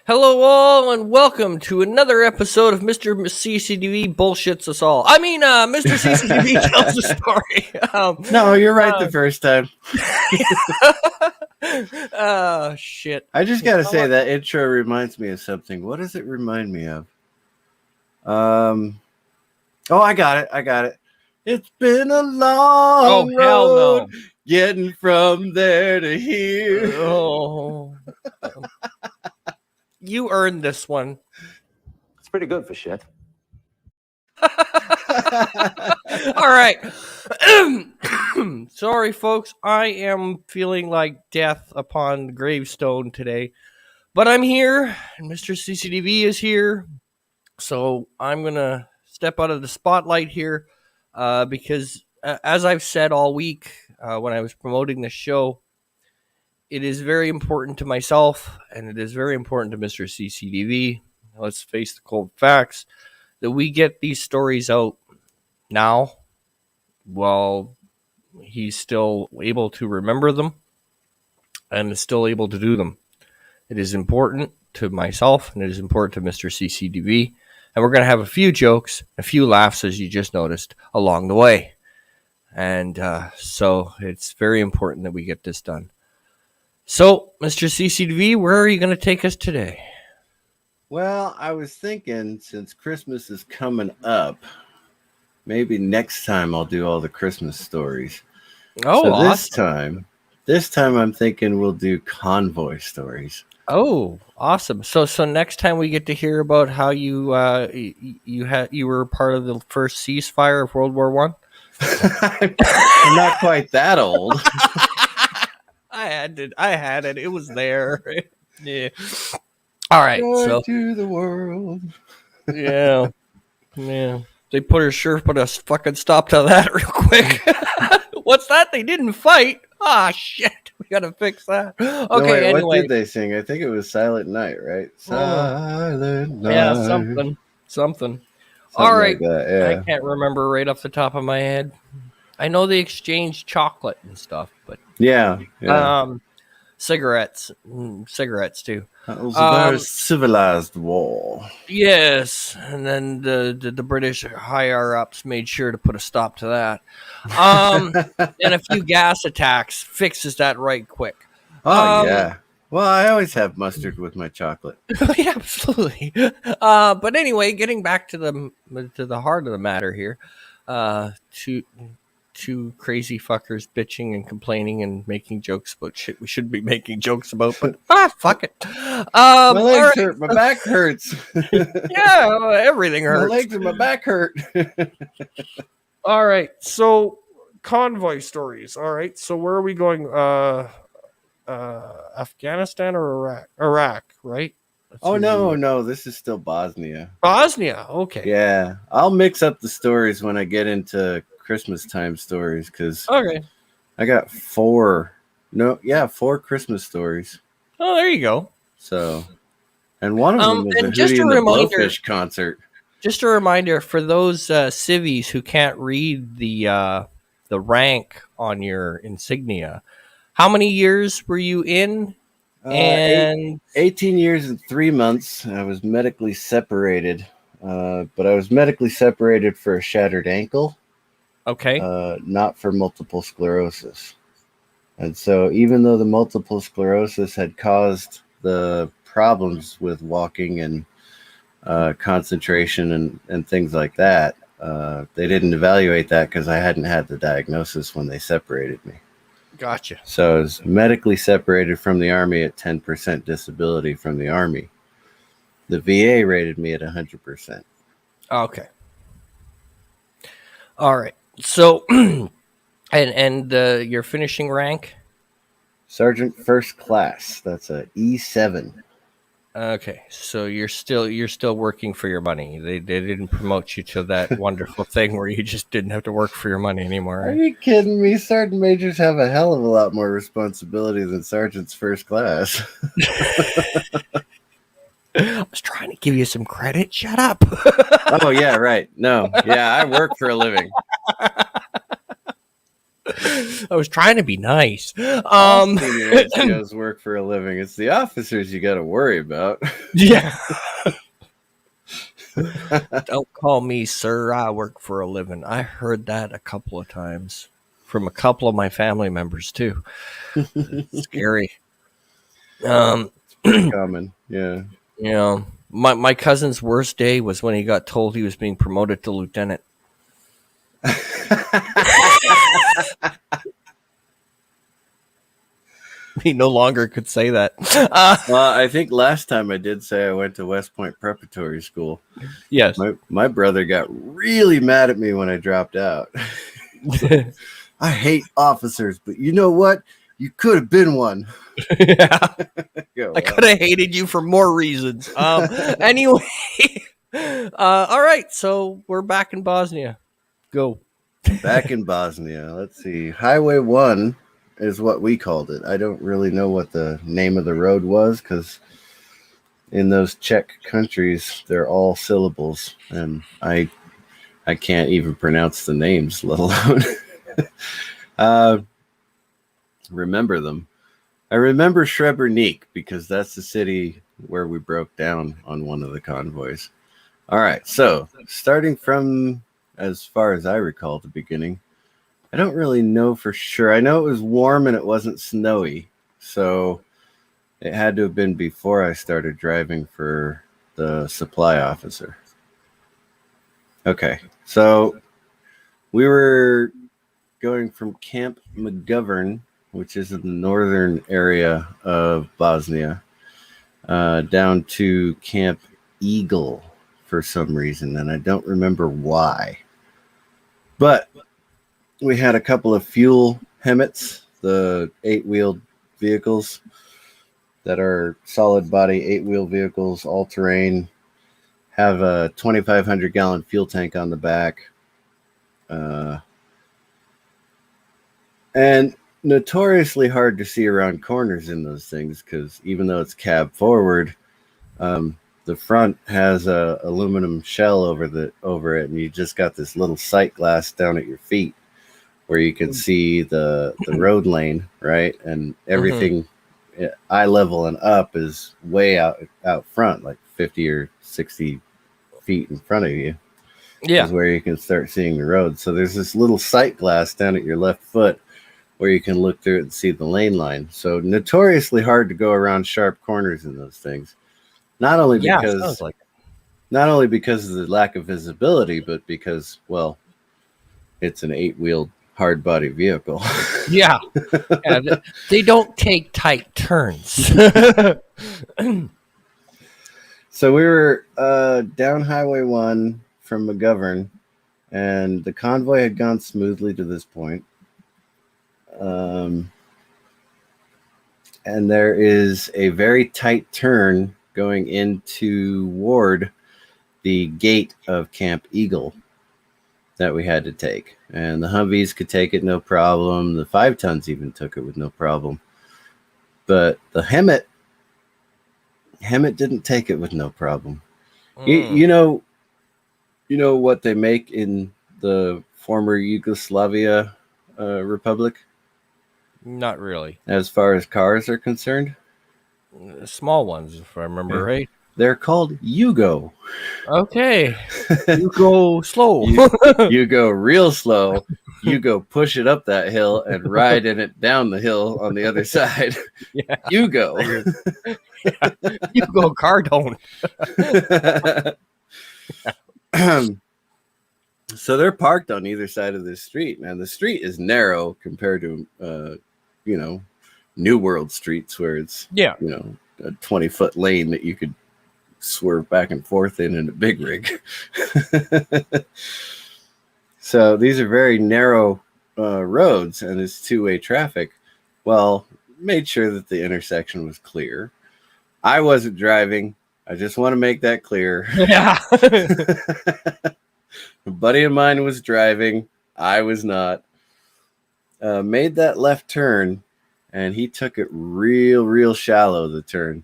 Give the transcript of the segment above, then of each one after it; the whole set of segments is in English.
Hello, all, and welcome to another episode of Mr CCDV bullshits us all. Mr. CCDV tells a story. No, you're right the first time. Oh, shit. I just gotta say that intro reminds me of something. What does it remind me of? Oh, I got it. It's been a long road getting from there to here. Oh, you earned this one. It's pretty good for shit. All right. Sorry, folks. I am feeling like death upon the gravestone today. But I'm here, and Mr. CCDV is here. So I'm going to step out of the spotlight here because, as I've said all week when I was promoting the show, it is very important to myself, and it is very important to Mr. CCDV. Let's face the cold facts that we get these stories out now while he's still able to remember them and is still able to do them. It is important to myself and it is important to Mr. CCDV. And we're going to have a few jokes, a few laughs, as you just noticed, along the way. And so it's very important that we get this done. So, Mr. CCDV, where are you going to take us today? Well, I was thinking since Christmas is coming up, maybe next time I'll do all the Christmas stories. Oh, so awesome. This time I'm thinking we'll do convoy stories. Oh, awesome! So next time we get to hear about how you were part of the first ceasefire of World War I. I'm not quite that old. I had it. It was there. Yeah. All right. Joy to the world. Yeah. They put a fucking stop to that real quick. What's that? They didn't fight. Ah, shit. We gotta fix that. Okay. No, wait, anyway. what did they sing? I think it was Silent Night, right? Silent Night. Yeah, something. All right. Like that, yeah. I can't remember right off the top of my head. I know they exchanged chocolate and stuff, but yeah. cigarettes too. That was a very civilized war. Yes, and then the British higher ups made sure to put a stop to that. And a few gas attacks fixes that right quick. Oh yeah. Well, I always have mustard with my chocolate. Yeah, absolutely. But anyway, getting back to the heart of the matter here, two crazy fuckers bitching and complaining and making jokes about shit we shouldn't be making jokes about, but fuck it. My legs hurt. My back hurts. Yeah, everything hurts. My legs and my back hurt. All right, so convoy stories. All right, so where are we going? Afghanistan or Iraq, right? No, this is still Bosnia. Bosnia, okay. Yeah, I'll mix up the stories when I get into Christmas time stories because I got four Christmas stories. Oh, there you go. So, and one of them was a Hootie and the Blowfish concert. Just a reminder for those civvies who can't read the rank on your insignia. How many years were you in? And 18 years and 3 months. I was medically separated, but I was medically separated for a shattered ankle. Okay. Not for multiple sclerosis. And so even though the multiple sclerosis had caused the problems with walking and concentration and things like that, they didn't evaluate that because I hadn't had the diagnosis when they separated me. Gotcha. So I was medically separated from the Army at 10% disability from the Army. The VA rated me at 100%. Okay. All right. So, and your finishing rank? Sergeant First Class. That's a E7. Okay, so you're still working for your money. They didn't promote you to that wonderful thing where you just didn't have to work for your money anymore. Right? Are you kidding me? Sergeant majors have a hell of a lot more responsibility than sergeants first class. I was trying to give you some credit. Shut up. Oh yeah, right. No, yeah, I work for a living. I was trying to be nice. All senior NCOs work for a living. It's the officers you got to worry about. Yeah. Don't call me sir. I work for a living. I heard that a couple of times from a couple of my family members too. It's scary. It's pretty common. Yeah. You know, my cousin's worst day was when he got told he was being promoted to lieutenant. He no longer could say that. Well, I think last time I did say I went to West Point Preparatory School. Yes. My brother got really mad at me when I dropped out. I hate officers, but you know what? You could have been one. Yeah. I could have hated you for more reasons. Anyway. All right. So we're back in Bosnia. Go. Back in Bosnia. Let's see. Highway 1 is what we called it. I don't really know what the name of the road was because in those Czech countries, they're all syllables, and I can't even pronounce the names, let alone remember them. I remember Srebrenik because that's the city where we broke down on one of the convoys. All right, so starting from as far as I recall the beginning, I don't really know for sure. I know it was warm and it wasn't snowy, so it had to have been before I started driving for the supply officer. Okay, so we were going from Camp McGovern, which is in the northern area of Bosnia, down to Camp Eagle for some reason, and I don't remember why. But we had a couple of fuel Hemmets, the 8-wheeled vehicles that are solid body 8-wheel vehicles, all terrain, have a 2,500 gallon fuel tank on the back. And notoriously hard to see around corners in those things because even though it's cab forward, the front has a aluminum shell over it, and you just got this little sight glass down at your feet where you can see the road lane, right? And everything eye level and up is way out front, like 50 or 60 feet in front of you. Yeah. Is where you can start seeing the road. So there's this little sight glass down at your left foot where you can look through it and see the lane line. So notoriously hard to go around sharp corners in those things. Not only because of the lack of visibility, but because, well, it's an 8-wheeled hard body vehicle. Yeah. They don't take tight turns. So we were down Highway 1 from McGovern, and the convoy had gone smoothly to this point. And there is a very tight turn going in toward the gate of Camp Eagle that we had to take. And the Humvees could take it no problem. The 5 tons even took it with no problem. But the Hemmet didn't take it with no problem. You know what they make in the former Yugoslavia Republic? Not really. As far as cars are concerned? Small ones, if I remember right. They're called Yugo. Okay. You go slow. You go real slow. You go push it up that hill and ride in it down the hill on the other side. Yeah. You go. Yeah. You go Cardone. So they're parked on either side of this street, and the street is narrow compared to, New World streets where it's, a 20-foot lane that you could swerve back and forth in a big rig. So these are very narrow roads, and it's two-way traffic. Well, made sure that the intersection was clear. I wasn't driving. I just want to make that clear. Yeah. A buddy of mine was driving. I was not. Made that left turn, and he took it real shallow, the turn,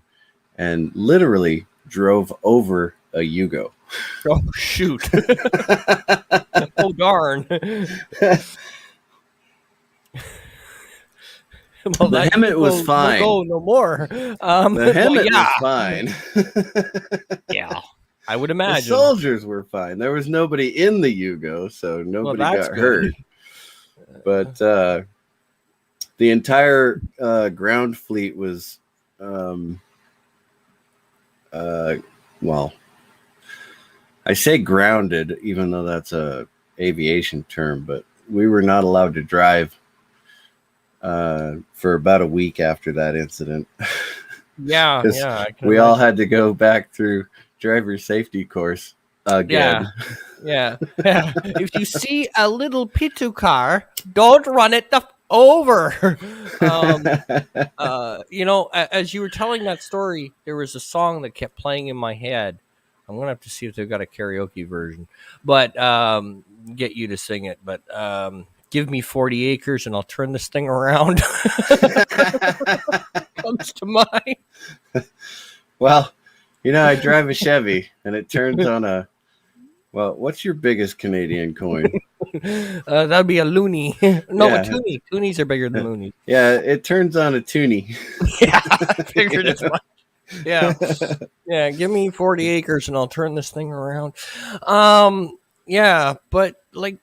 and literally drove over a Yugo. Oh, shoot. Oh, darn. Well, The that Hemet was will fine. go no more. The Well, Hemet yeah, was fine. yeah, I would The imagine. soldiers were fine. There was nobody in the Yugo, so Well, nobody that's got good. hurt. But the entire ground fleet was, um, uh, well, I say grounded, even though that's a aviation term, but we were not allowed to drive for about a week after that incident. Yeah, Because yeah, I can we all imagine. had to go back through driver safety course Yeah, again. yeah, yeah. If you see a little pitu car, don't run it over. As you were telling that story, there was a song that kept playing in my head. I'm gonna have to see if they've got a karaoke version, but get you to sing it. But give me 40 acres and I'll turn this thing around. Comes to mind. Well, I drive a Chevy and it turns on a, well, what's your biggest Canadian coin? That'd be a loony. No, a Yeah. toonie. Toonies are bigger than loonies. Yeah, it turns on a toonie. Yeah, I figured as much. Yeah, yeah. Give me 40 acres and I'll turn this thing around. Yeah, but like,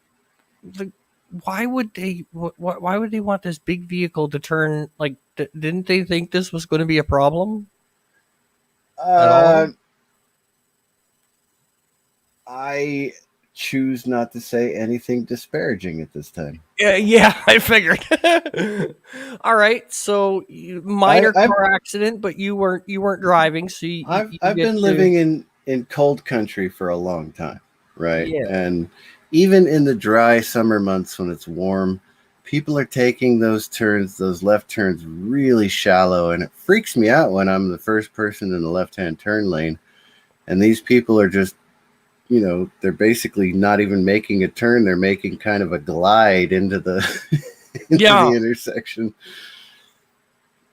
the, why would they? Why would they want this big vehicle to turn? Like, didn't they think this was going to be a problem at Uh, all? I choose not to say anything disparaging at this time. Yeah, yeah. I figured. All right, so minor I've car accident, but you weren't driving, so you I've get been to. living in cold country for a long time, right? Yeah. And even in the dry summer months when it's warm, people are taking those turns, those left turns, really shallow, and it freaks me out when I'm the first person in the left-hand turn lane, and these people are just, they're basically not even making a turn; they're making kind of a glide into the into Yeah. the intersection.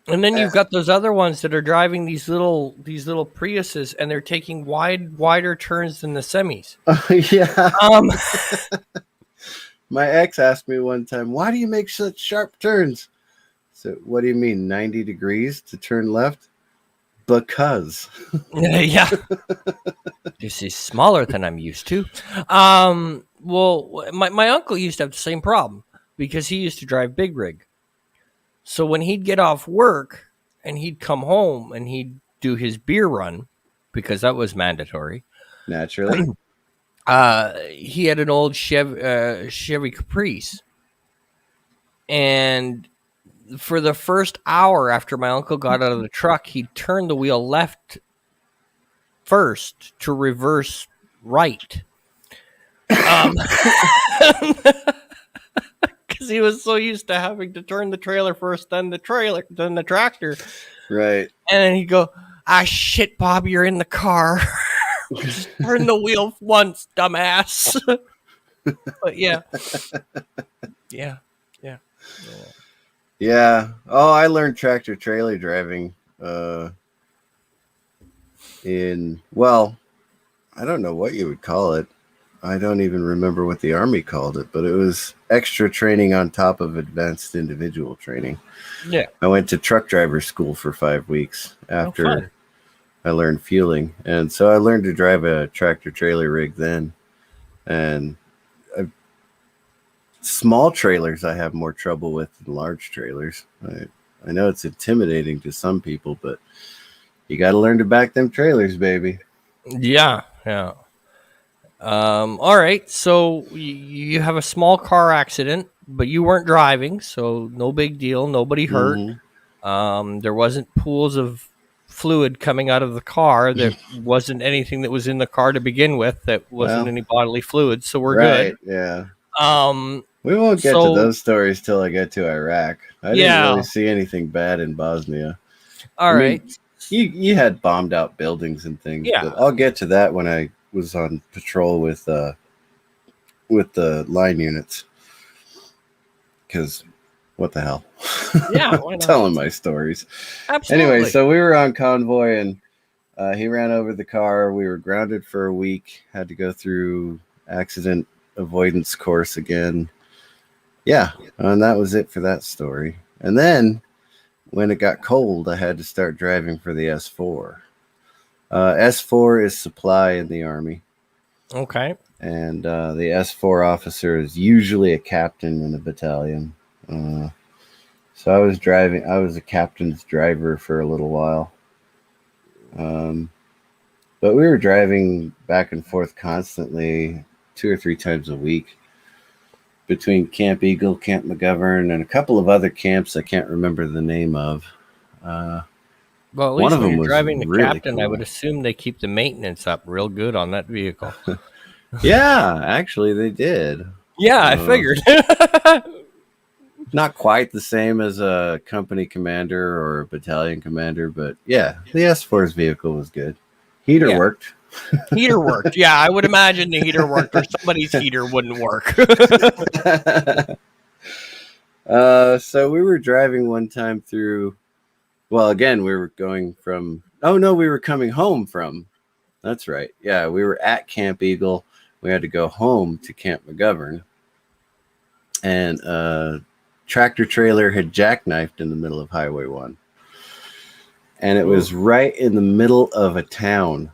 And then you've got those other ones that are driving these little Priuses, and they're taking wider turns than the semis. Yeah. Um, My ex asked me one time, "Why do you make such sharp turns?" So, what do you mean, 90 degrees to turn left? Because. yeah, this is smaller than I'm used to. Well, my uncle used to have the same problem because he used to drive big rig. So when he'd get off work and he'd come home and he'd do his beer run because that was mandatory. Naturally. He had an old Chevy Caprice, and for the first hour after my uncle got out of the truck, he turned the wheel left first to reverse right. Because he was so used to having to turn the trailer first, then the tractor. Right. And then he'd go, shit, Bob, you're in the car. Just turn the wheel once, dumbass. But yeah. Yeah. Yeah. Yeah. Oh, I learned tractor trailer driving well, I don't know what you would call it. I don't even remember what the Army called it, but it was extra training on top of advanced individual training. Yeah. I went to truck driver school for 5 weeks after I learned fueling. And so I learned to drive a tractor trailer rig then. And small trailers I have more trouble with than large trailers. I know it's intimidating to some people, but you got to learn to back them trailers, baby. Yeah. Yeah. All right. So you have a small car accident, but you weren't driving, so no big deal. Nobody hurt. There wasn't pools of fluid coming out of the car. There wasn't anything that was in the car to begin with. That wasn't any bodily fluid. So we're good. Yeah. Um, We won't get to those stories till I get to Iraq. I didn't really see anything bad in Bosnia. All right. You had bombed out buildings and things, but I'll get to that when I was on patrol with the line units. Because what the hell? Yeah, why not? Telling my stories. Absolutely. Anyway, so we were on convoy and he ran over the car. We were grounded for a week. Had to go through accident avoidance course again. Yeah, and that was it for that story. And then when it got cold, I had to start driving for the S4. S4 is supply in the Army. Okay. And the S4 officer is usually a captain in a battalion. So I was a captain's driver for a little while. But we were driving back and forth constantly 2 or 3 times a week between Camp Eagle, Camp McGovern, and a couple of other camps I can't remember the name of. Well, at One least of when them you're was driving the really captain, I would cool. assume they keep the maintenance up real good on that vehicle. Yeah, actually they did. Yeah, I figured. Not quite the same as a company commander or a battalion commander, but yeah, the S4's vehicle was good. Heater Yeah. worked. Heater worked. Yeah, I would imagine the heater worked, or somebody's heater wouldn't work. So we were driving one time through. Well, again, we were going from. Oh no, we were coming home from. That's right. Yeah, we were at Camp Eagle. We had to go home to Camp McGovern, and tractor trailer had jackknifed in the middle of Highway 1. And it was right in the middle of a town,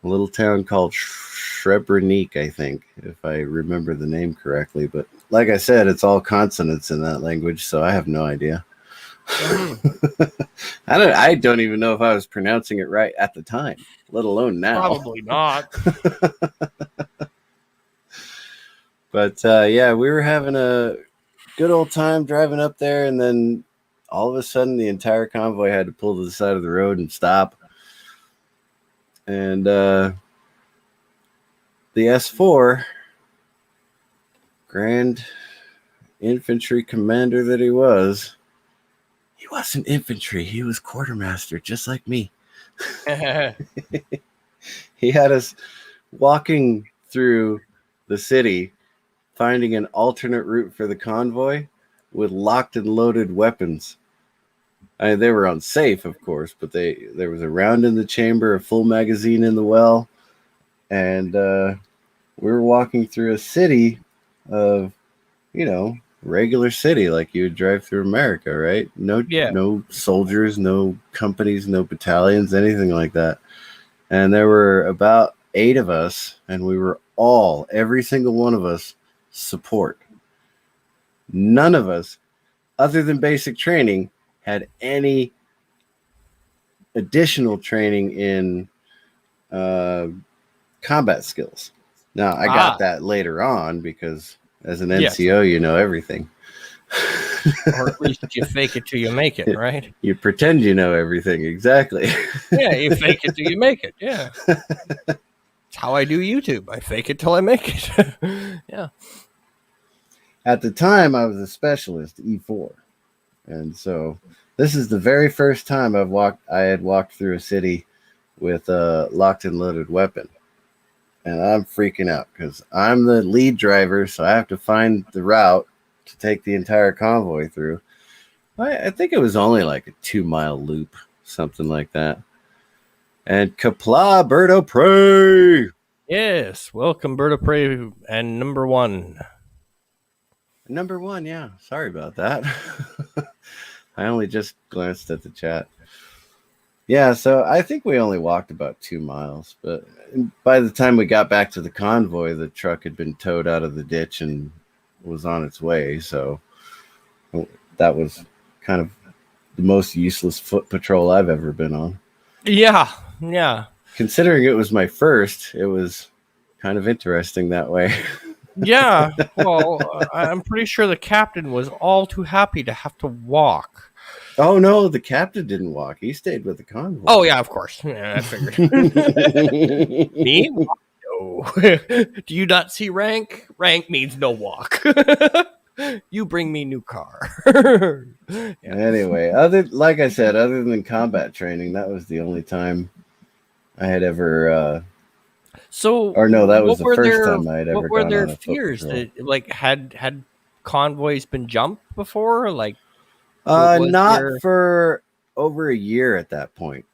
a little town called Srebrenik, I think, if I remember the name correctly. But like I said, it's all consonants in that language, so I have no idea. I don't even know if I was pronouncing it right at the time, let alone now. Probably not. But yeah, we were having a good old time driving up there, and then all of a sudden the entire convoy had to pull to the side of the road and stop. And the S4 Grand Infantry Commander that he wasn't infantry, he was quartermaster, just like me. He had us walking through the city, finding an alternate route for the convoy with locked and loaded weapons. I mean, they were unsafe, of course, but there was a round in the chamber, a full magazine in the well, and we were walking through a city of, regular city like you would drive through America, right? No soldiers, no companies, no battalions, anything like that. And there were about 8 of us, and we were every single one of us, support. None of us, other than basic training, had any additional training in combat skills. Now, I got that later on because as an NCO, you know everything. Or at least you fake it till you make it, right? You pretend you know everything, exactly. Yeah, you fake it till you make it, yeah. It's how I do YouTube. I fake it till I make it. Yeah. At the time, I was a specialist, E4. And so this is the very first time I had walked through a city with a locked and loaded weapon. And I'm freaking out because I'm the lead driver, so I have to find the route to take the entire convoy through. I think it was only like a 2-mile loop, something like that. And Kapla, bird of prey! Yes, welcome, bird of prey, and number 1. Number 1, yeah. Sorry about that. I only just glanced at the chat. Yeah, so I think we only walked about 2 miles, but by the time we got back to the convoy, the truck had been towed out of the ditch and was on its way, so that was kind of the most useless foot patrol I've ever been on. Yeah. Considering it was my first, it was kind of interesting that way. Yeah, well, I'm pretty sure the captain was all too happy to have to walk. Oh, no, the captain didn't walk. He stayed with the convoy. Oh, yeah, of course. Yeah, I figured. Me? No. Do you not see rank? Rank means no walk. You bring me new car. Yeah. Anyway, like I said, other than combat training, that was the only time I had ever... that was the first time I had ever gone on a foot patrol. What were their fears? Had convoys been jumped before? For over a year at that point.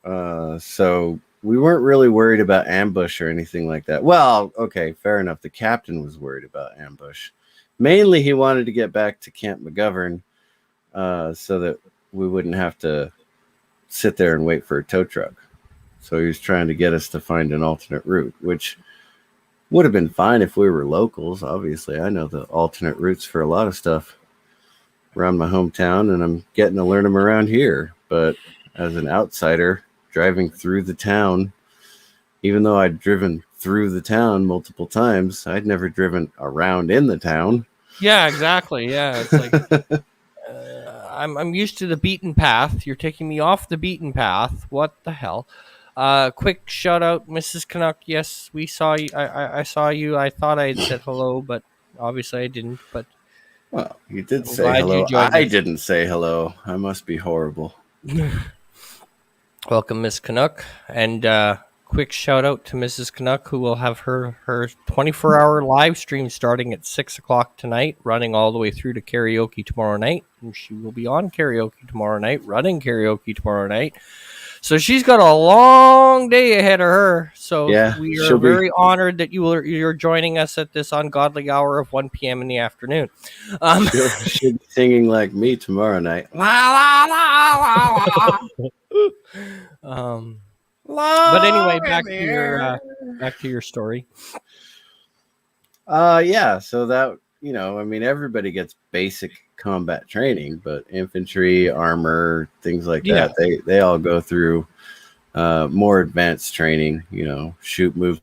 So we weren't really worried about ambush or anything like that. Well, okay, fair enough. The captain was worried about ambush. Mainly, he wanted to get back to Camp McGovern so that we wouldn't have to sit there and wait for a tow truck. So he was trying to get us to find an alternate route, which would have been fine if we were locals. Obviously, I know the alternate routes for a lot of stuff around my hometown, and I'm getting to learn them around here. But as an outsider driving through the town, even though I'd driven through the town multiple times, I'd never driven around in the town. Yeah, exactly. Yeah, it's like I'm used to the beaten path. You're taking me off the beaten path. What the hell? Quick shout out, Mrs. Canuck. Yes, we saw you. I saw you. I thought I had said hello, but obviously I didn't. But Well, you did I'm say glad you hello. joined I us. didn't say hello. I must be horrible. Welcome, Miss Canuck, and quick shout out to Mrs. Canuck, who will have her 24-hour live stream starting at 6 o'clock tonight, running all the way through to karaoke tomorrow night. And she will be on karaoke tomorrow night, running karaoke tomorrow night. So she's got a long day ahead of her. So Yeah, we are she'll be- very honored that you're joining us at this ungodly hour of 1 p.m. in the afternoon. She'll be singing like me tomorrow night. But anyway, back to your story. Yeah. So that, I mean, everybody gets basic combat training, but infantry, armor, things like Yeah. that, they all go through more advanced training. Shoot, move,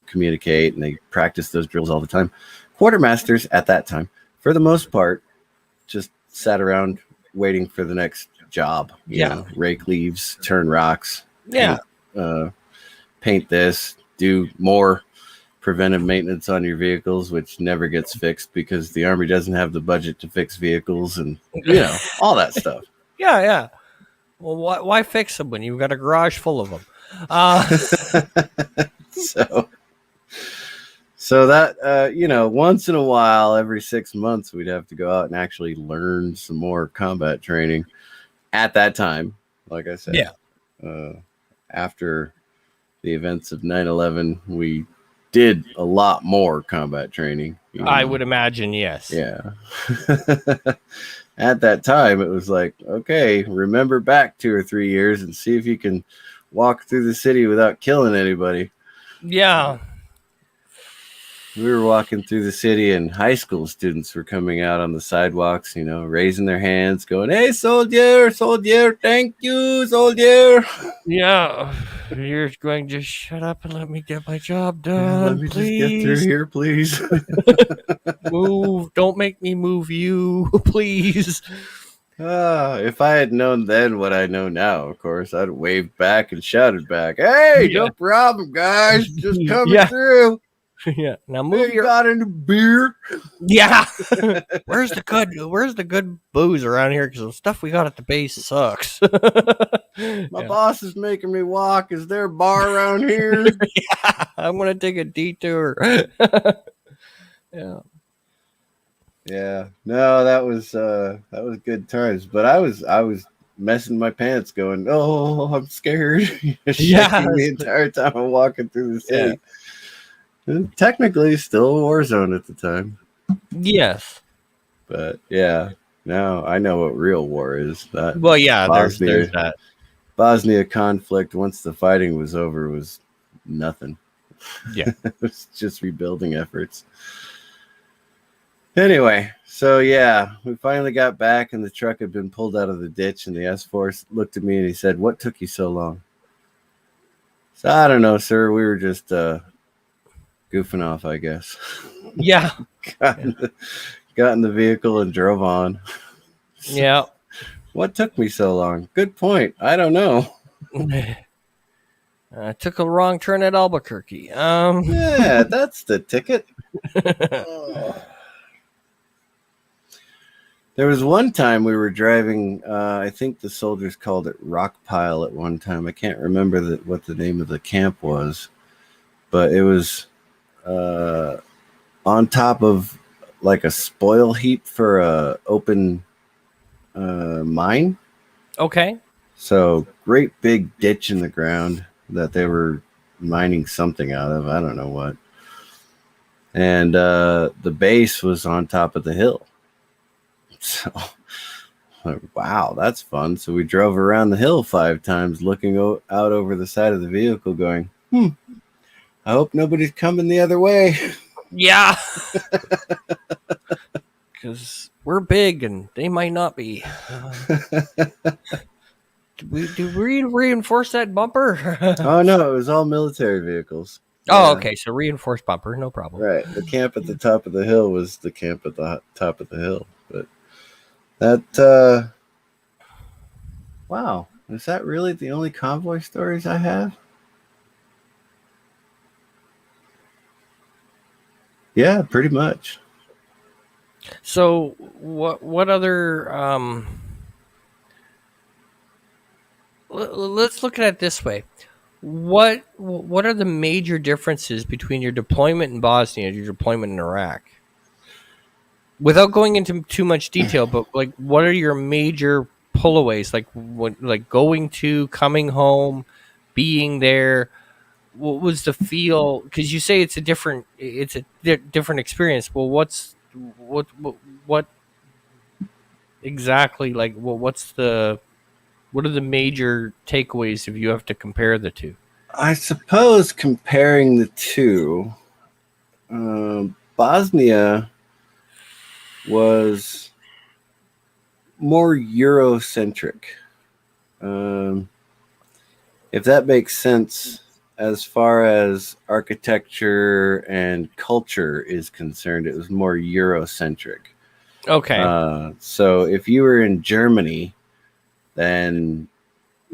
communicate, and they practice those drills all the time. Quartermasters at that time, for the most part, just sat around waiting for the next job. You know, rake leaves, turn rocks, Yeah. paint this, do more preventive maintenance on your vehicles, which never gets fixed because the Army doesn't have the budget to fix vehicles, and all that stuff. Yeah. Well, why fix them when you've got a garage full of them? So that once in a while, every 6 months, we'd have to go out and actually learn some more combat training. At that time, like I said, after the events of 9/11, we did a lot more combat training. I would imagine, yes. Yeah. At that time, it was like, okay, remember back 2 or 3 years and see if you can walk through the city without killing anybody. Yeah. We were walking through the city, and high school students were coming out on the sidewalks, raising their hands, going, "Hey, soldier, thank you, soldier." Yeah. You're going to shut up and let me get my job done. Let me please. just get through here, please. Move. Don't make me move you, please. If I had known then what I know now, of course, I'd have waved back and shouted back, "Hey, no problem, guys. Just coming through." Yeah. Now move your. Got any beer? Yeah. Where's the good booze around here? Because the stuff we got at the base sucks. My boss is making me walk. Is there a bar around here? Yeah. I'm gonna take a detour. Yeah. Yeah. No, that was good times. But I was messing my pants, going, "Oh, I'm scared." Shaking the entire time I'm walking through the city. Yeah. And technically still a war zone at the time. Yes. But yeah, now I know what real war is. Well, yeah, there's that. Bosnia conflict, once the fighting was over, was nothing. Yeah. It was just rebuilding efforts. Anyway, so yeah, we finally got back, and the truck had been pulled out of the ditch, and the S-Force looked at me and he said, "What took you so long?" So I don't know, sir. We were just goofing off, I guess. Yeah. got in the vehicle and drove on. Yeah. What took me so long? Good point. I don't know. I took a wrong turn at Albuquerque. Yeah, that's the ticket. There was one time we were driving, I think the soldiers called it Rock Pile at one time. I can't remember what the name of the camp was, but it was on top of like a spoil heap for a open mine. Okay. So great big ditch in the ground that they were mining something out of. I don't know what. And the base was on top of the hill. So, like, wow, that's fun. So we drove around the hill 5 times, looking out over the side of the vehicle, going, I hope nobody's coming the other way. Yeah. Because we're big and they might not be. Did we reinforce that bumper? Oh, no, it was all military vehicles. Oh, Yeah. okay. So reinforced bumper, no problem. Right. The camp at the top of the hill was the camp at the top of the hill. But that, wow. Is that really the only convoy stories I have? Yeah, pretty much. So what other let's look at it this way. What are the major differences between your deployment in Bosnia and your deployment in Iraq? Without going into too much detail, but like what are your major pullaways, like going to, coming home, being there? What was the feel? Because you say it's a different different experience. Well, what exactly, like what are the major takeaways if you have to compare the two? I suppose comparing the two, Bosnia was more Eurocentric. If that makes sense as far as architecture and culture is concerned, it was more Eurocentric. Okay. So if you were in Germany, then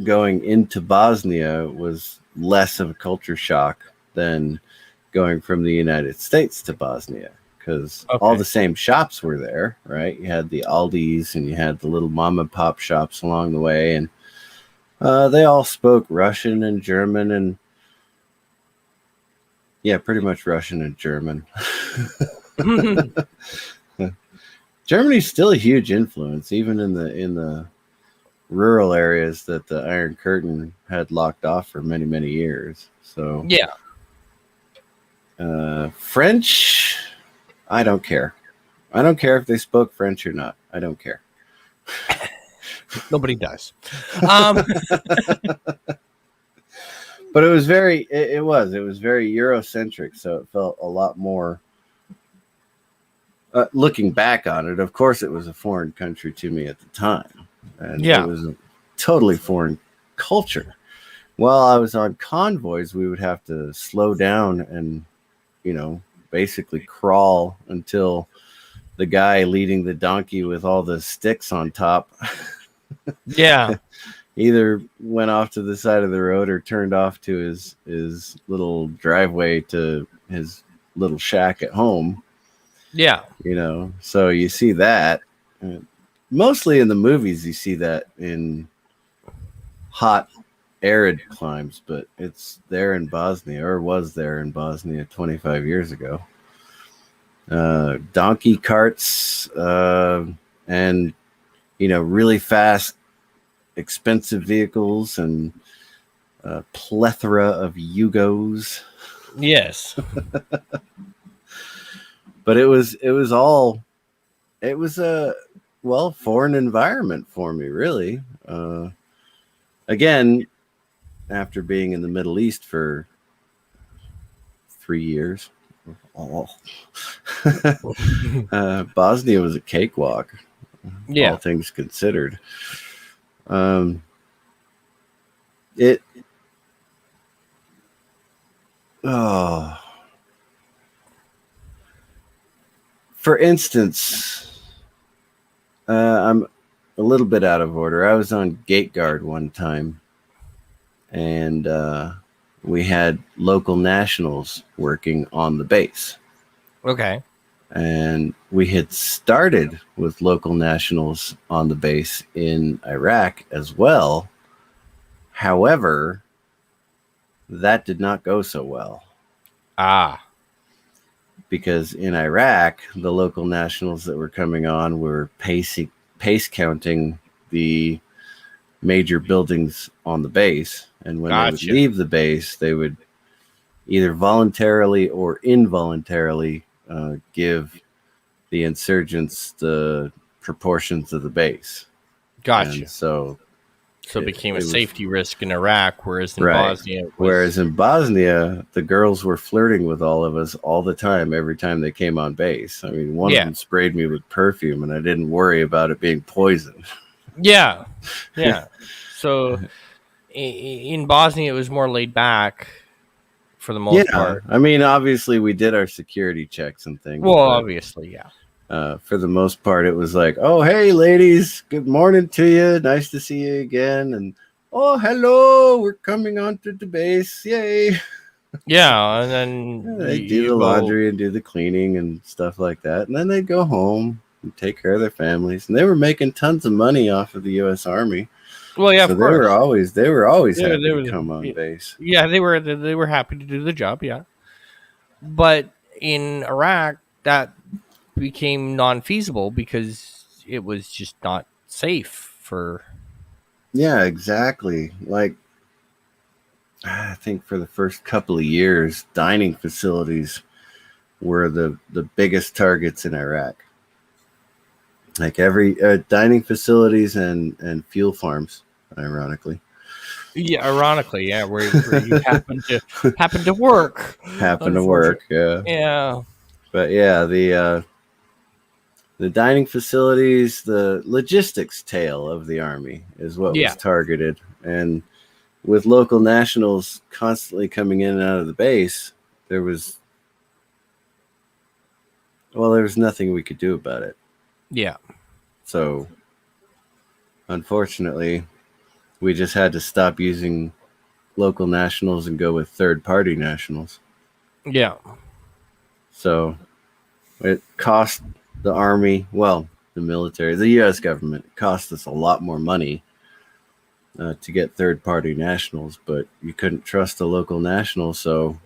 going into Bosnia was less of a culture shock than going from the United States to Bosnia, because all the same shops were there, right? You had the Aldis and you had the little mom and pop shops along the way, and they all spoke Russian and German, and yeah, pretty much Russian and German. Germany's still a huge influence, even in the rural areas that the Iron Curtain had locked off for many, many years. So Yeah. French, I don't care. I don't care if they spoke French or not. I don't care. Nobody does. But it was very Eurocentric, so it felt a lot more. Looking back on it, of course, it was a foreign country to me at the time, and it was a totally foreign culture. While I was on convoys, we would have to slow down and, basically crawl until the guy leading the donkey with all the sticks on top either went off to the side of the road or turned off to his little driveway to his little shack at home. So you see that mostly in the movies. You see that in hot, arid climes, but it's there in Bosnia, or was there in Bosnia 25 years ago. Donkey carts and really fast, expensive vehicles, and a plethora of Yugos. Yes. But it was a foreign environment for me, really. Again, after being in the Middle East for 3 years, Bosnia was a cakewalk, all things considered. For instance, I'm a little bit out of order. I was on gate guard one time, and we had local nationals working on the base. Okay. And we had started with local nationals on the base in Iraq as well. However, that did not go so well. Because in Iraq, the local nationals that were coming on were pace counting the major buildings on the base. And when they would leave the base, they would either voluntarily or involuntarily give the insurgents the proportions of the base. Gotcha. And so it became a was- safety risk in Iraq, whereas in Right. Bosnia, it was, Whereas in Bosnia, the girls were flirting with all of us all the time, every time they came on base. I mean, one of them sprayed me with perfume, and I didn't worry about it being poison. yeah. So in Bosnia, it was more laid back for the most part. I mean, obviously, we did our security checks and things. Well, obviously, yeah. For the most part, it was like, oh, hey, ladies, good morning to you. Nice to see you again. And, oh, hello, we're coming onto the base. Yay. Yeah, and then They do the laundry and do the cleaning and stuff like that. And then they'd go home and take care of their families. And they were making tons of money off of the U.S. Army. Well, yeah, so of they course. were always happy to come on base. Yeah, they were happy to do the job, yeah. But in Iraq, that became non-feasible because it was just not safe for. Yeah, exactly. Like, I think for the first couple of years, dining facilities were the biggest targets in Iraq. Like every dining facilities and fuel farms, ironically. Yeah, ironically, yeah, where you happen to work. Yeah. Yeah. But yeah, the dining facilities, the logistics tail of the Army is what was targeted. And with local nationals constantly coming in and out of the base, there was nothing we could do about it. Yeah. So, unfortunately, we just had to stop using local nationals and go with third-party nationals. Yeah. So, it cost the Army, well, the military, the U.S. government, it cost us a lot more money to get third-party nationals, but you couldn't trust the local national, so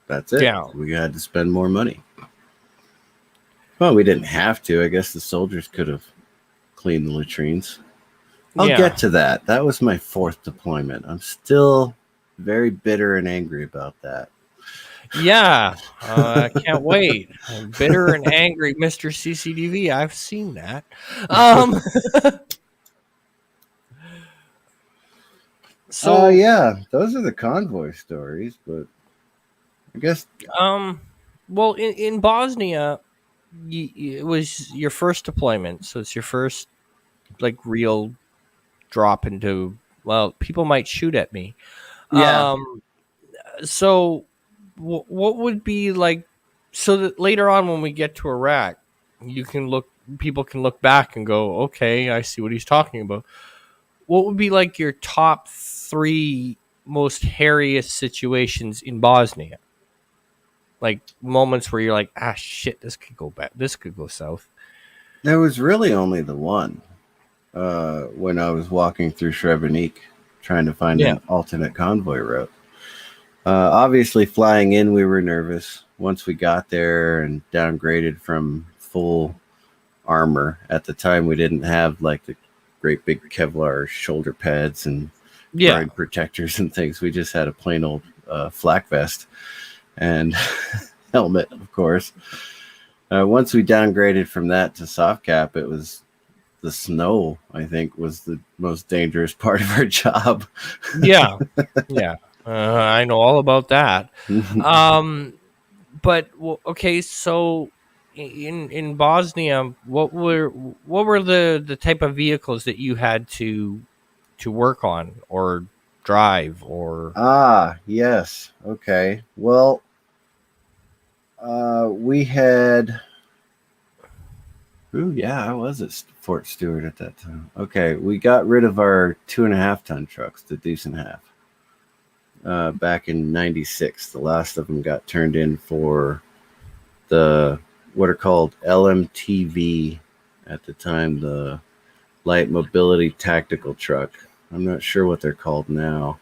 that's it. Yeah. We had to spend more money. Well, we didn't have to. I guess the soldiers could have cleaned the latrines. I'll get to that. That was my 4th deployment. I'm still very bitter and angry about that. Yeah, I can't wait. I'm bitter and angry, Mr. CCDV. I've seen that. So yeah, those are the convoy stories, but I guess well, in Bosnia, it was your first deployment, so it's your first like real drop into. Well, people might shoot at me. Yeah. So, what would be like? So that later on, when we get to Iraq, people can look back and go, "Okay, I see what he's talking about." What would be like your top 3 most hairiest situations in Bosnia? Like moments where you're like, "Ah, shit, this could go bad. This could go south." There was really only the one when I was walking through Srebrenik trying to find an alternate convoy route. Obviously, flying in, we were nervous. Once we got there and downgraded from full armor, at the time we didn't have like the great big Kevlar shoulder pads and burn protectors and things. We just had a plain old flak vest and helmet, of course. Once we downgraded from that to soft cap, it was the snow, I think, was the most dangerous part of our job. Yeah. I know all about that. But okay, so in Bosnia, what were the type of vehicles that you had to work on or drive or? Yes. Okay. Well, we had. Ooh, yeah, I was at Fort Stewart at that time. Okay, we got rid of our 2.5 ton trucks, the deuce and a half, back in '96. The last of them got turned in for the what are called LMTV at the time, the Light Mobility Tactical Truck. I'm not sure what they're called now.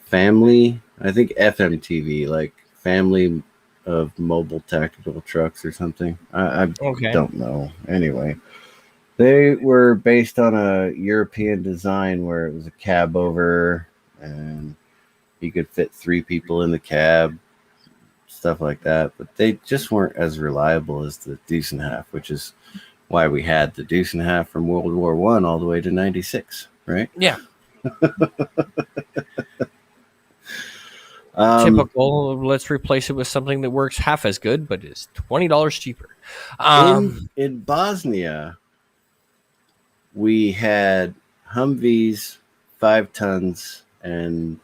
Family, I think FMTV, like Family of Mobile Tactical Trucks or something. I don't know. Anyway, they were based on a European design where it was a cab over and you could fit 3 people in the cab, stuff like that. But they just weren't as reliable as the deuce and a half, which is why we had the deuce and a half from World War I all the way to 96, right? Yeah. Um, Typical. Let's replace it with something that works half as good, but is $20 cheaper. in Bosnia, we had Humvees, 5 tons, and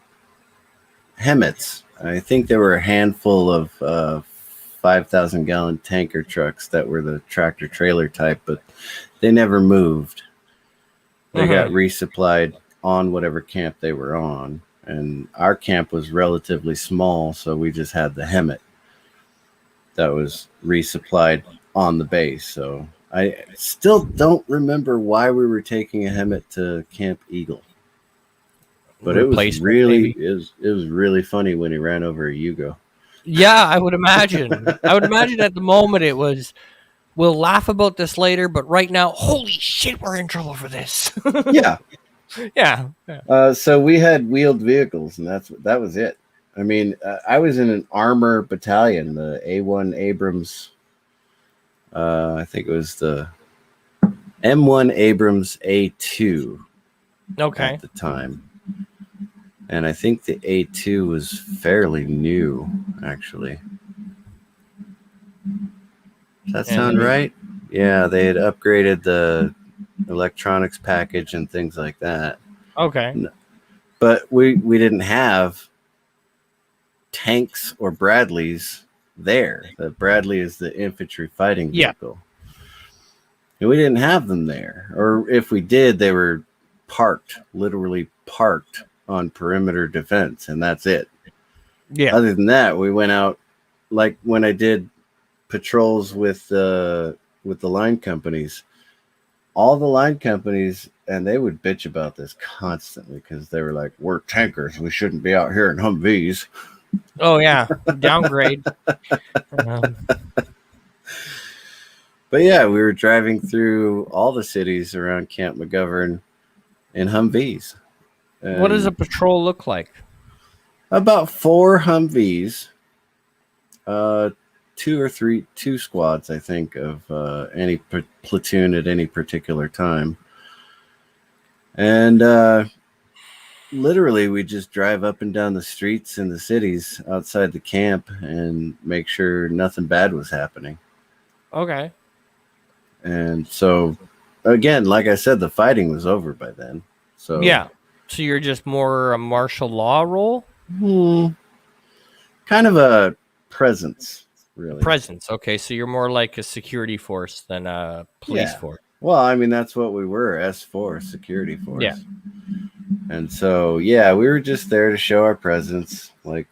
Hemmets. I think there were a handful of 5,000-gallon tanker trucks that were the tractor trailer type, but they never moved. They got resupplied on whatever camp they were on. And our camp was relatively small, so we just had the Hemmet that was resupplied on the base. So I still don't remember why we were taking a Hemmet to Camp Eagle. But it was really funny when he ran over a Yugo. Yeah, I would imagine. I would imagine at the moment it was, we'll laugh about this later, but right now, holy shit, we're in trouble for this. Yeah. Yeah. So we had wheeled vehicles, and that was it. I mean, I was in an armor battalion, the A1 Abrams. I think it was the M1 Abrams A2. Okay. At the time. And I think the A2 was fairly new, actually. Does that sound right? Yeah, they had upgraded the electronics package and things like that. Okay. But we didn't have tanks or Bradleys there. The Bradley is the infantry fighting vehicle. And we didn't have them there. Or if we did, they were literally parked on perimeter defense, and that's it. Yeah. Other than that, we went out, like when I did patrols with the line companies, all the line companies, and they would bitch about this constantly because they were like, we're tankers, we shouldn't be out here in Humvees. Oh yeah, downgrade. But yeah, we were driving through all the cities around Camp McGovern in Humvees. What does a patrol look like? About 4 Humvees, 2 squads, I think, of any platoon at any particular time. And literally, we just drive up and down the streets in the cities outside the camp and make sure nothing bad was happening. Okay. And so, again, like I said, the fighting was over by then. So yeah. So you're just more a martial law role? Kind of a presence, really. Presence. Okay, so you're more like a security force than a police force. Well, I mean, that's what we were, S4, security force. Yeah. And so, yeah, we were just there to show our presence. Like,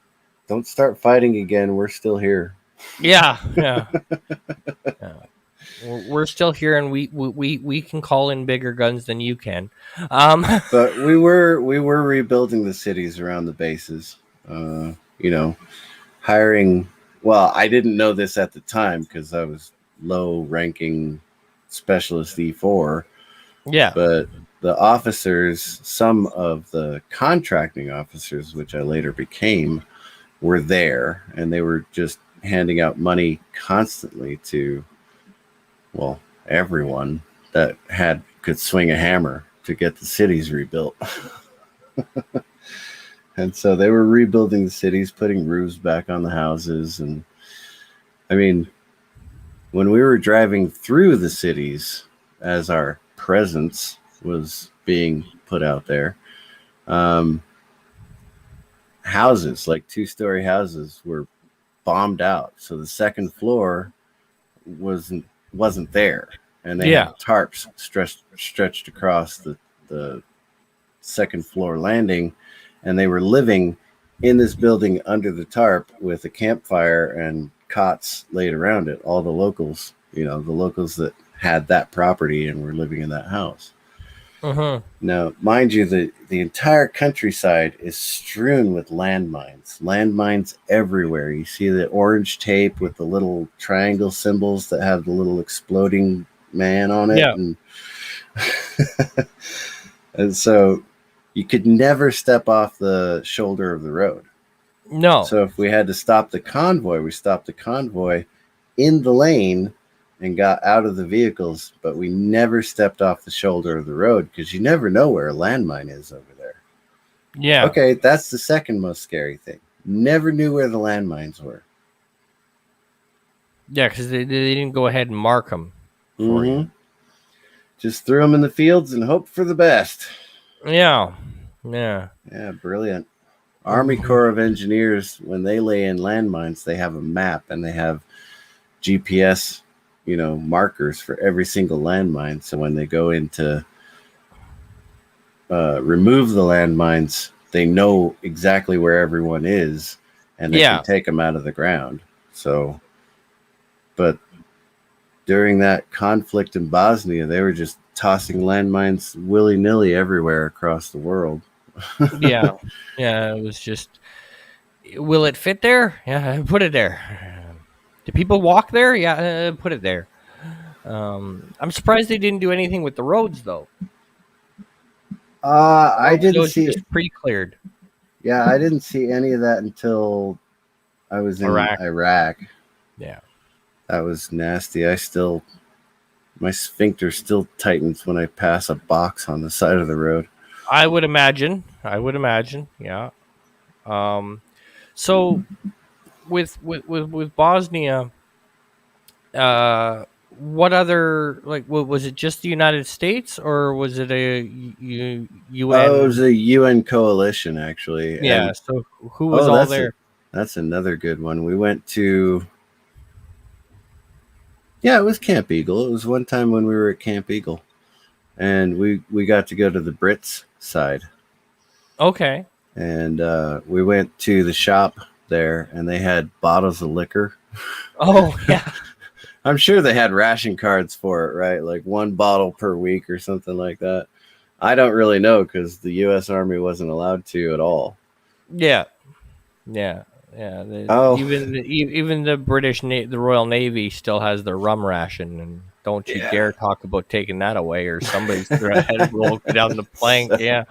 don't start fighting again. We're still here. Yeah. We're still here, and we can call in bigger guns than you can. But we were rebuilding the cities around the bases. Hiring. Well, I didn't know this at the time because I was low-ranking specialist E4. Yeah. But the officers, some of the contracting officers, which I later became, were there, and they were just handing out money constantly to, well, everyone that could swing a hammer to get the cities rebuilt. And so they were rebuilding the cities, putting roofs back on the houses. And I mean, when we were driving through the cities as our presence was being put out there, houses, like 2-story houses, were bombed out. So the second floor wasn't there. And they had tarps stretched across the second floor landing. And they were living in this building under the tarp with a campfire and cots laid around it. All the locals, the locals that had that property and were living in that house. Now, mind you, the entire countryside is strewn with landmines everywhere. You see the orange tape with the little triangle symbols that have the little exploding man on it. Yeah. And so you could never step off the shoulder of the road. No. So if we had to stop the convoy, we stopped the convoy in the lane and got out of the vehicles, but we never stepped off the shoulder of the road because you never know where a landmine is over there. Yeah. Okay, that's the second most scary thing. Never knew where the landmines were. Yeah, because they didn't go ahead and mark them for you. Just threw them in the fields and hope for the best. Yeah. Yeah, brilliant. Army Corps of Engineers, when they lay in landmines, they have a map and they have GPS, markers for every single landmine. So when they go into remove the landmines, they know exactly where everyone is, and they can take them out of the ground. So, but during that conflict in Bosnia, they were just tossing landmines willy-nilly everywhere across the world. Yeah, it was just, will it fit there? Yeah, put it there. Do people walk there? Yeah, put it there. I'm surprised they didn't do anything with the roads, though. I didn't see just pre-cleared. Yeah, I didn't see any of that until I was in Iraq. Yeah, that was nasty. My sphincter still tightens when I pass a box on the side of the road. I would imagine. Yeah. So with Bosnia, what other, like, was it just the United States, or was it a UN? Oh, it was a UN coalition, actually. Yeah. And, so who was all there? That's another good one. We went to. Yeah, it was Camp Eagle. It was one time when we were at Camp Eagle, and we got to go to the Brits side. Okay. And we went to the shop there, and they had bottles of liquor. Oh, yeah. I'm sure they had ration cards for it, right? Like 1 bottle per week or something like that. I don't really know because the U.S. Army wasn't allowed to at all. Yeah. Even the British, the Royal Navy still has their rum ration, and don't you dare talk about taking that away, or somebody's head will go down the plank. Yeah.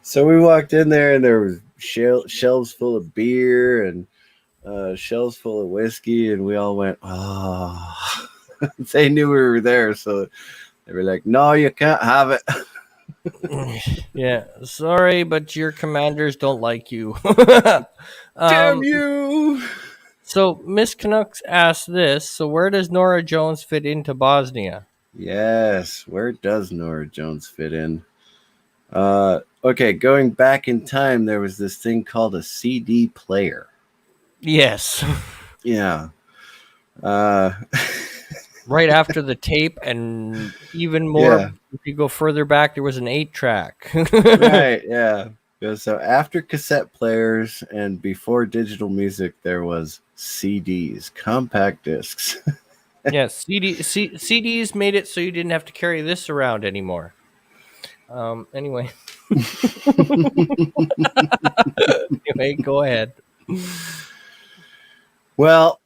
So we walked in there, and there was shelves full of beer and shelves full of whiskey, and we all went, oh. They knew we were there, so they were like, no, you can't have it. Yeah, sorry, but your commanders don't like you. Damn you. So Miss Canucks asked this, so where does Norah Jones fit into Bosnia? Yes, where does Norah Jones fit in? Okay, going back in time, there was this thing called a CD player. Yes. Yeah. Right after the tape, and even more, if you go further back, there was an 8-track. Right, yeah. So after cassette players and before digital music, there was CDs, compact discs. Yes, CDs made it so you didn't have to carry this around anymore. Anyway. Anyway, go ahead. Well,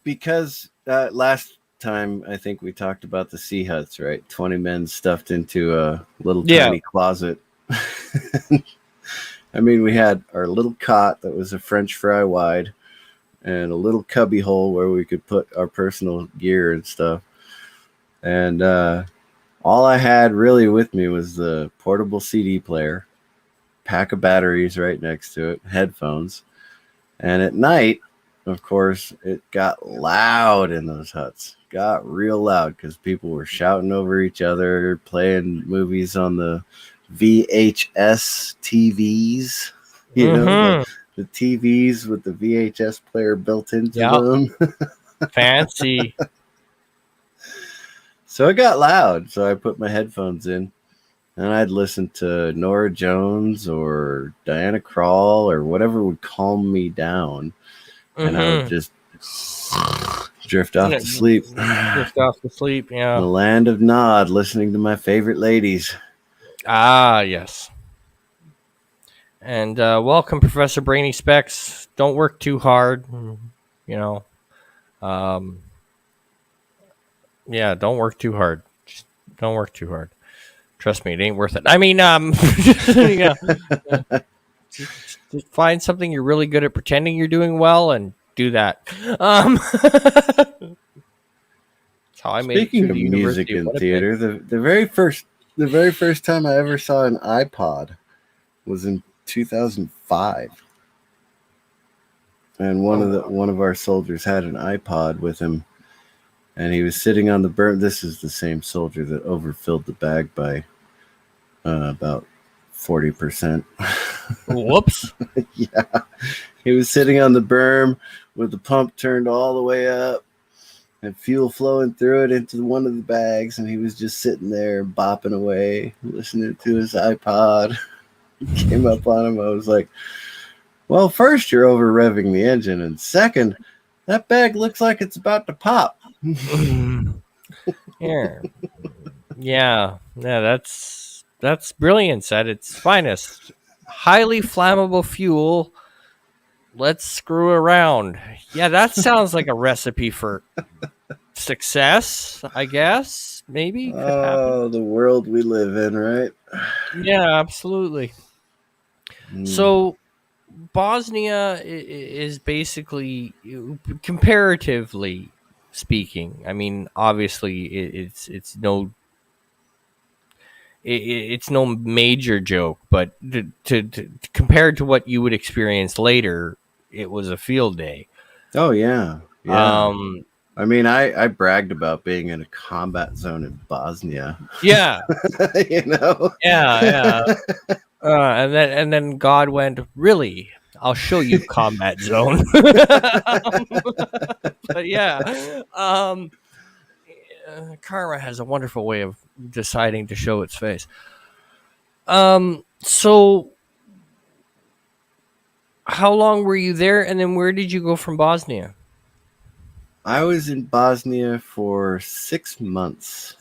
because last time I think we talked about the sea huts, right? 20 men stuffed into a little tiny closet. I mean, we had our little cot that was a French fry wide and a little cubby hole where we could put our personal gear and stuff. And all I had really with me was the portable CD player, pack of batteries right next to it, headphones. And at night, of course, it got loud in those huts. Got real loud because people were shouting over each other, playing movies on the VHS TVs. You know, the TVs with the VHS player built into them. Fancy. So it got loud. So I put my headphones in, and I'd listen to Norah Jones or Diana Krall or whatever would calm me down. And I would just drift off to sleep. Yeah. The land of Nod, listening to my favorite ladies. Ah, yes. And welcome, Professor Brainy Specs. Don't work too hard. You know. Yeah, don't work too hard. Just don't work too hard. Trust me, it ain't worth it. I mean, yeah. Just find something you're really good at pretending you're doing well and do that. That's how I made it Speaking through of the music University of and Winnipeg. theater, the very first time I ever saw an iPod was in 2005, and Oh, wow. one of our soldiers had an iPod with him, and he was sitting on the berm. This is the same soldier that overfilled the bag by about 40%. Whoops. Yeah, he was sitting on the berm with the pump turned all the way up and fuel flowing through it into one of the bags, and he was just sitting there bopping away, listening to his iPod. Came up on him. I was like, well, first, you're over revving the engine, and second, that bag looks like it's about to pop. Here. Yeah. That's brilliance at its finest. Highly flammable fuel. Let's screw around. Yeah, that sounds like a recipe for success, I guess. Maybe could happen. Oh, the world we live in, right? Yeah, absolutely. Mm. So Bosnia is basically, comparatively speaking. I mean, obviously, it's no major joke, but to compared to what you would experience later, it was a field day. Oh, yeah. Yeah. Um, I mean, I bragged about being in a combat zone in Bosnia. yeah, You know? yeah. And then God went, really? I'll show you combat zone. But yeah, karma has a wonderful way of deciding to show its face. So how long were you there, and then where did you go from Bosnia? I was in Bosnia for 6 months.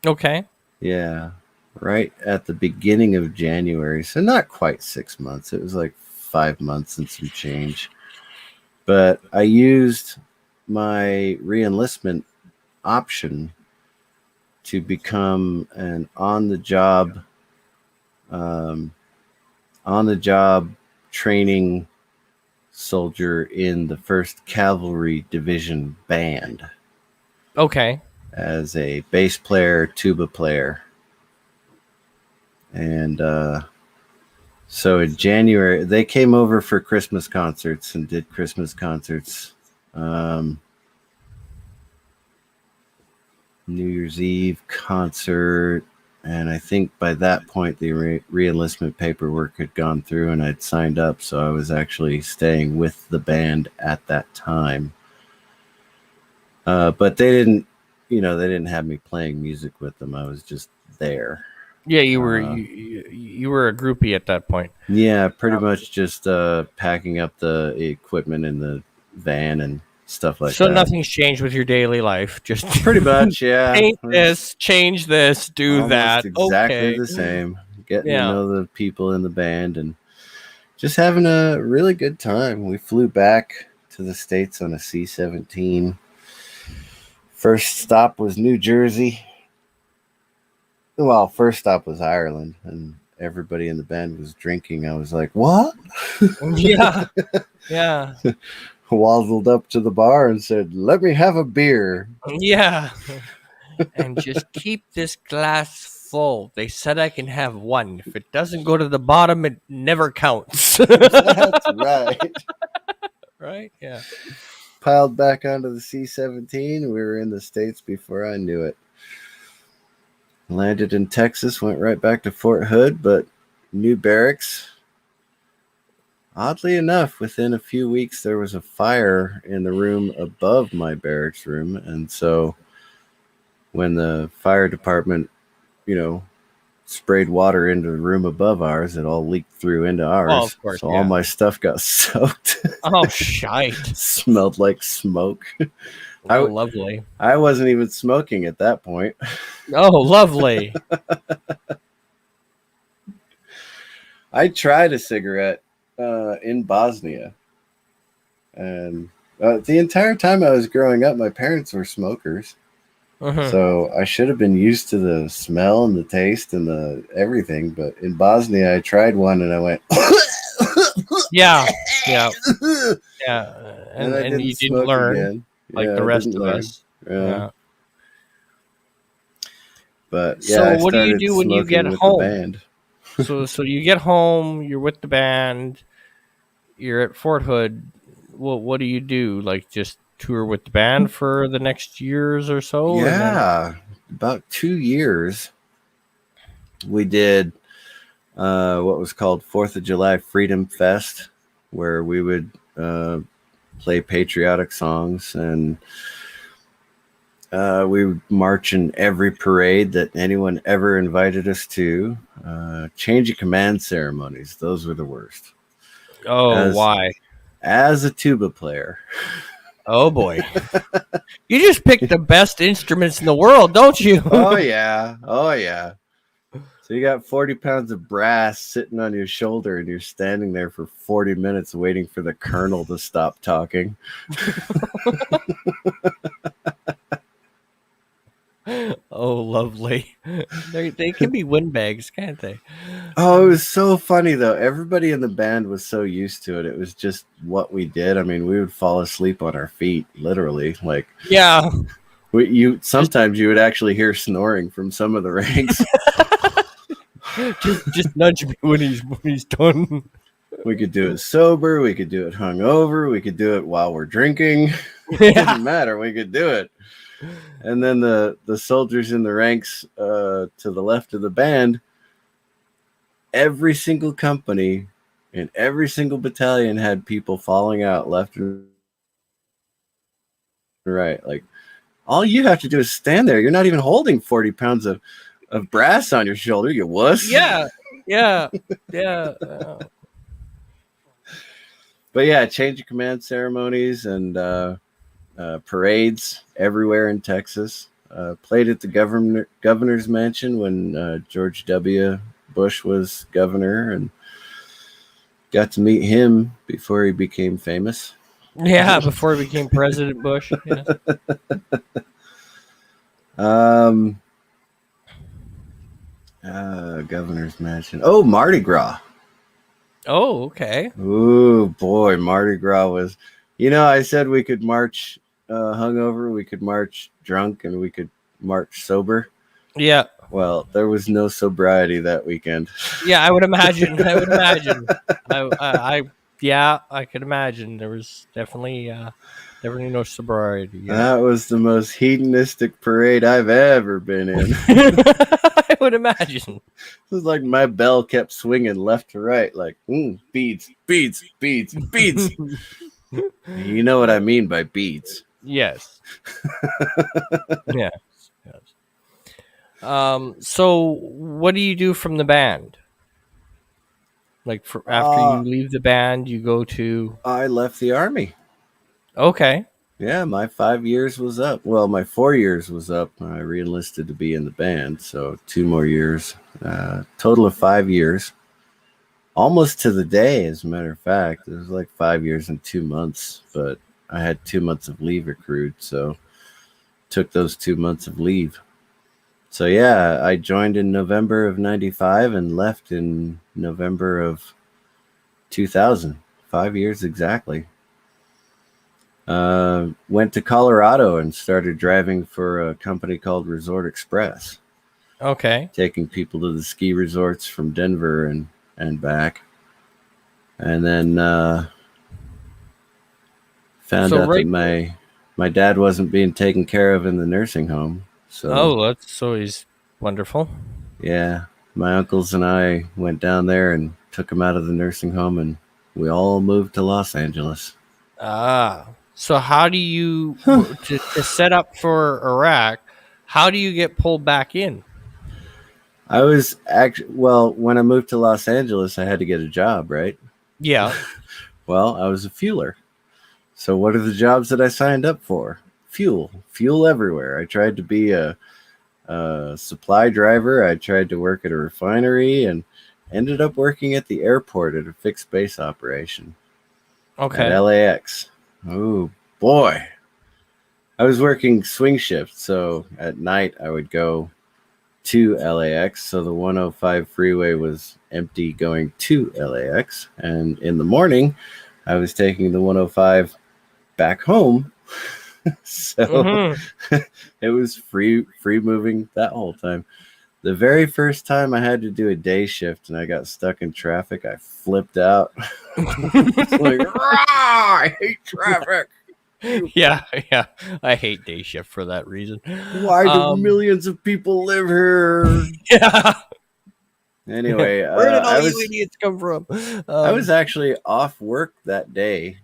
Okay. Yeah, right at the beginning of January. So not quite 6 months. It was like 5 months and some change. But I used my reenlistment option to become an um, on the job training soldier in the 1st Cavalry Division band Okay. as a bass player, tuba player. And so in January, they came over for Christmas concerts and did Christmas concerts. New Year's Eve concert. And I think by that point, the re-enlistment paperwork had gone through and I'd signed up. So I was actually staying with the band at that time. But they didn't have me playing music with them. I was just there. Yeah, you were a groupie at that point. Yeah, pretty much just packing up the equipment in the van and stuff like So that. nothing's changed with your daily life. Just Pretty much, yeah. paint this, change this, do Almost that. exactly Okay. the same. Getting to Yeah. know the people in the band and just having a really good time. We flew back to the States on a C-17. First stop was New Jersey. Well, first stop was Ireland, and everybody in the band was drinking. I was like, what? Yeah. Yeah. Waddled up to the bar and said, let me have a beer. Yeah. And just keep this glass full. They said I can have one. If it doesn't go to the bottom, it never counts. That's right. Right? Yeah. Piled back onto the C-17. We were in the States before I knew it. Landed in Texas, went right back to Fort Hood, but new barracks. Oddly enough, within a few weeks, there was a fire in the room above my barracks room. And so when the fire department, sprayed water into the room above ours, it all leaked through into ours. Oh, of course, so yeah. all my stuff got soaked. Oh, shite. Smelled like smoke. Oh, lovely. I wasn't even smoking at that point. Oh, lovely. I tried a cigarette in Bosnia. And the entire time I was growing up, my parents were smokers. Mhm. So I should have been used to the smell and the taste and the everything. But in Bosnia, I tried one and I went, Yeah. Yeah. Yeah. And I And didn't you didn't smoke learn again. like Yeah, the I rest didn't of learn. us. Yeah. Yeah. But yeah, So I what do you started do when you get smoking with the home? band. So you get home, you're with the band, you're at Fort Hood. What do you do? Like just tour with the band for the next years or so, and then Yeah, about 2 years we did what was called 4th of July Freedom Fest, where we would play patriotic songs, and we would march in every parade that anyone ever invited us to. Change of command ceremonies, those were the worst. oh, As why? as a tuba player, Oh boy, you just picked the best instruments in the world, don't you? oh yeah, oh yeah. So you got 40 pounds of brass sitting on your shoulder, and you're standing there for 40 minutes waiting for the colonel to stop talking. Oh, lovely. They can be windbags, can't they? Oh, it was so funny though. Everybody in the band was so used to it. It was just what we did. I mean, we would fall asleep on our feet, literally. Like Yeah, just sometimes you would actually hear snoring from some of the ranks. just nudge me when he's done. We could do it sober. We could do it hungover. We could do it while we're drinking. It Yeah. didn't matter. We could do it. And then the soldiers in the ranks to the left of the band, every single company and every single battalion had people falling out left and right. Like, all you have to do is stand there. You're not even holding 40 pounds of brass on your shoulder, you wuss. Yeah, yeah, yeah. But yeah, change of command ceremonies and parades everywhere in Texas. Played at the governor's mansion when George W. Bush was governor, and got to meet him before he became famous. Yeah, before he became President Bush. Yeah. Um, governor's mansion. Oh, Mardi Gras. Oh, okay. Ooh, boy, Mardi Gras was. I said we could march hungover, we could march drunk, and we could march sober. Yeah. Well, there was no sobriety that weekend. Yeah, I would imagine. I would imagine. Yeah, I could imagine. There was definitely no sobriety. Yeah. That was the most hedonistic parade I've ever been in. I would imagine. It was like my bell kept swinging left to right, like beads, beads, beads, beads. You know what I mean by beads. Yes. Yes. Yes. So what do you do from the band? Like after you leave the band, you go to. I left the Army. Okay. Yeah, my 5 years was up. Well, my 4 years was up. I re-enlisted to be in the band, so 2 more years. Total of 5 years. Almost to the day, as a matter of fact. It was like 5 years and 2 months, but I had 2 months of leave accrued, so took those 2 months of leave. So yeah, I joined in November of 95 and left in November of 2000. 5 years exactly. Went to Colorado and started driving for a company called Resort Express. Okay. Taking people to the ski resorts from Denver and back. And then found out that my dad wasn't being taken care of in the nursing home. So that's always wonderful. Yeah, my uncles and I went down there and took him out of the nursing home, and we all moved to Los Angeles. So how do you to set up for Iraq? How do you get pulled back in? I was when I moved to Los Angeles, I had to get a job, right? Yeah. Well, I was a fueler. So what are the jobs that I signed up for? Fuel everywhere. I tried to be a supply driver. I tried to work at a refinery and ended up working at the airport at a fixed base operation. Okay. At LAX. Oh boy. I was working swing shift, so at night I would go to LAX, so the 105 freeway was empty going to LAX, and in the morning I was taking the 105 back home. So Mm-hmm. it was free moving that whole time. The very first time I had to do a day shift and I got stuck in traffic, I flipped out. It's like, I hate traffic. Yeah. I hate day shift for that reason. Why do millions of people live here? Yeah. Anyway, Where did all you idiots come from? I was actually off work that day,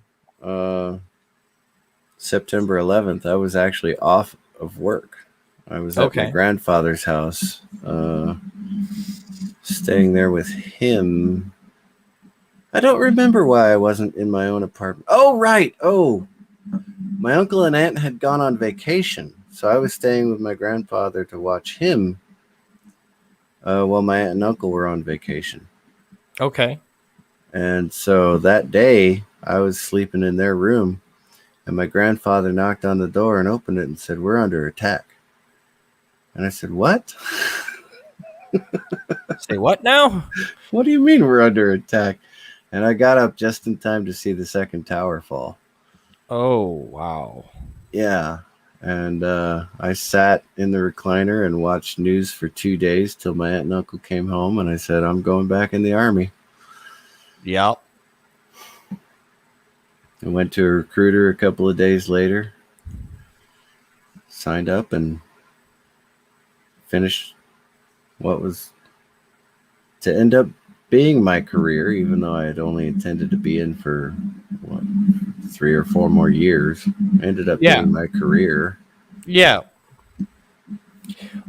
September 11th. I was actually off of work. I was at my grandfather's house, staying there with him. I don't remember why I wasn't in my own apartment. Oh, right. Oh, my uncle and aunt had gone on vacation, so I was staying with my grandfather to watch him while my aunt and uncle were on vacation. Okay. And so that day, I was sleeping in their room, and my grandfather knocked on the door and opened it and said, "We're under attack." And I said, "What?" Say what now? What do you mean we're under attack? And I got up just in time to see the second tower fall. Oh, wow. Yeah. And I sat in the recliner and watched news for 2 days till my aunt and uncle came home, and I said, "I'm going back in the Army." Yep. I went to a recruiter a couple of days later, signed up, and finished what was to end up being my career, even though I had only intended to be in for 3 or 4 more years. Ended up being my career. Yeah.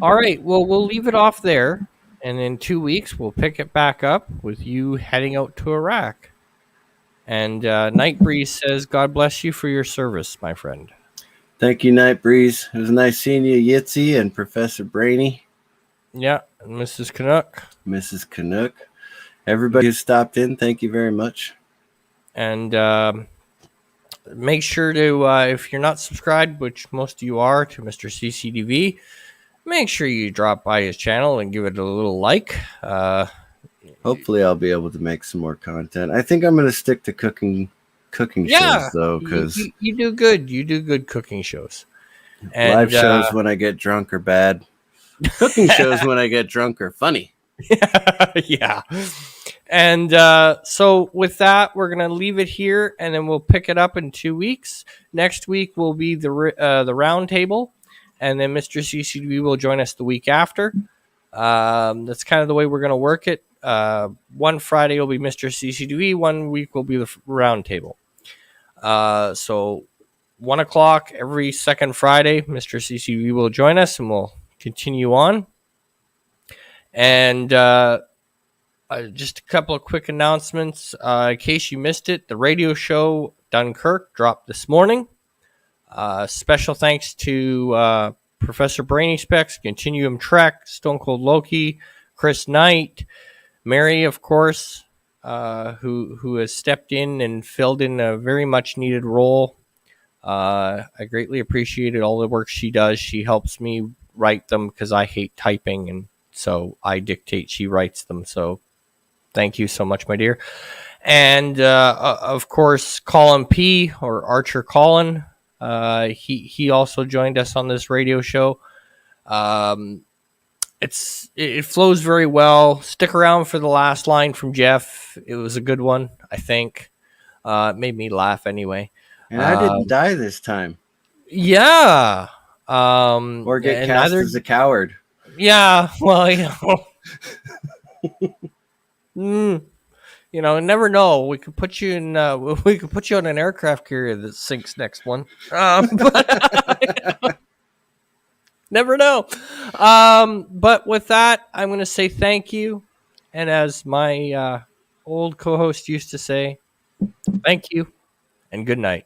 All right. Well, we'll leave it off there. And in 2 weeks, we'll pick it back up with you heading out to Iraq. And Night Breeze says, God bless you for your service, my friend. Thank you, Night Breeze. It was nice seeing you, Yitzy and Professor Brainy. Yeah, and Mrs. Canuck. Mrs. Canuck. Everybody who stopped in, thank you very much. And make sure to, if you're not subscribed, which most of you are, to Mr. CCDV, make sure you drop by his channel and give it a little like. Hopefully I'll be able to make some more content. I think I'm going to stick to cooking shows, though, because you do good. You do good cooking shows. And, live shows when I get drunk are bad. Cooking shows when I get drunk are funny. Yeah. And so with that, we're going to leave it here, and then we'll pick it up in 2 weeks. Next week will be the round table, and then Mr. CCDV will join us the week after. That's kind of the way we're going to work it. One Friday will be Mr. CCDV. 1 week will be the round table. So 1 o'clock every second Friday, Mr. CCDV will join us, and we'll continue on. And just a couple of quick announcements. In case you missed it, the radio show Dunkirk dropped this morning. Special thanks to Professor Brainy Specs, Continuum Trek, Stone Cold Loki, Chris Knight, Mary, of course, who has stepped in and filled in a very much needed role. I greatly appreciated all the work she does. She helps me write them because I hate typing, and so I dictate, she writes them. So thank you so much, my dear. And of course, Colin P, or Archer Colin, he also joined us on this radio show. It flows very well. Stick around for the last line from Jeff. It was a good one, I think. It made me laugh anyway. And I didn't die this time. Yeah. Or get cast as a coward. Yeah. Well, never know. We could put you in. We could put you on an aircraft carrier that sinks next one. But never know. But with that, I'm going to say thank you, and as my old co-host used to say, thank you, and good night.